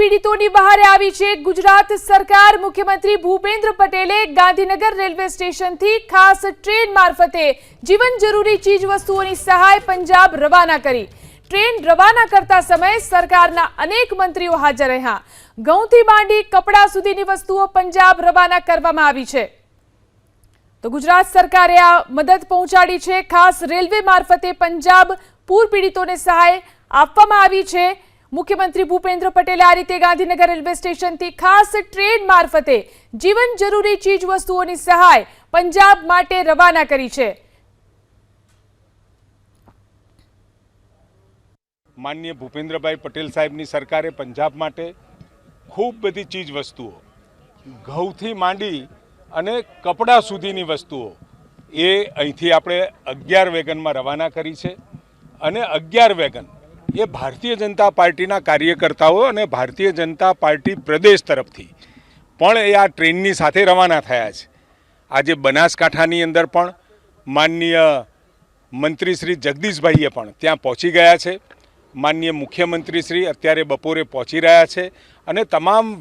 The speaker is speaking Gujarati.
પીડિતોની બહારે આવી છે ગુજરાત સરકાર। મુખ્યમંત્રી ભૂપેન્દ્ર પટેલે ગાંધીનગર રેલવે સ્ટેશનથી ખાસ ટ્રેન મારફતે જીવન જરૂરી ચીજ વસ્તુઓની સહાય પંજાબ રવાના કરી। ટ્રેન રવાના કરતા સમયે સરકારના અનેક મંત્રીઓ હાજર રહ્યા। ઘઉંથી માંડી કપડા સુધીની વસ્તુઓ પંજાબ રવાના કરવામાં આવી છે। તો ગુજરાત સરકારે આ મદદ પહોંચાડી છે। ખાસ રેલવે મારફતે પંજાબ પૂર પીડિતોને સહાય આપવામાં આવી છે। મુખ્યમંત્રી ભૂપેન્દ્ર પટેલે આ રીતે ગાંધીનગર રેલવે સ્ટેશનથી ખાસ ટ્રેન મારફતે જીવન જરૂરી ચીજ વસ્તુઓની સહાય પંજાબ માટે રવાના કરી છે। માનનીય ભૂપેન્દ્રભાઈ પટેલ સાહેબની સરકારે પંજાબ માટે ખૂબ બધી ચીજ વસ્તુઓ ઘઉંથી માંડી અને કપડા સુધીની વસ્તુઓ એ અહીંથી આપણે 11 વેગનમાં રવાના કરી છે। અને 11 વેગન એ ભારતીય જનતા પાર્ટીના કાર્યકર્તાઓ અને ભારતીય જનતા પાર્ટી પ્રદેશ તરફથી પણ એ આ ટ્રેનની સાથે રવાના થયા છે। આજે બનાસકાંઠાની અંદર પણ માનનીય મંત્રી શ્રી જગદીશભાઈએ પણ ત્યાં પહોંચી ગયા છે। માનનીય મુખ્યમંત્રી શ્રી અત્યારે બપોરે પહોંચી રહ્યા છે અને તમામ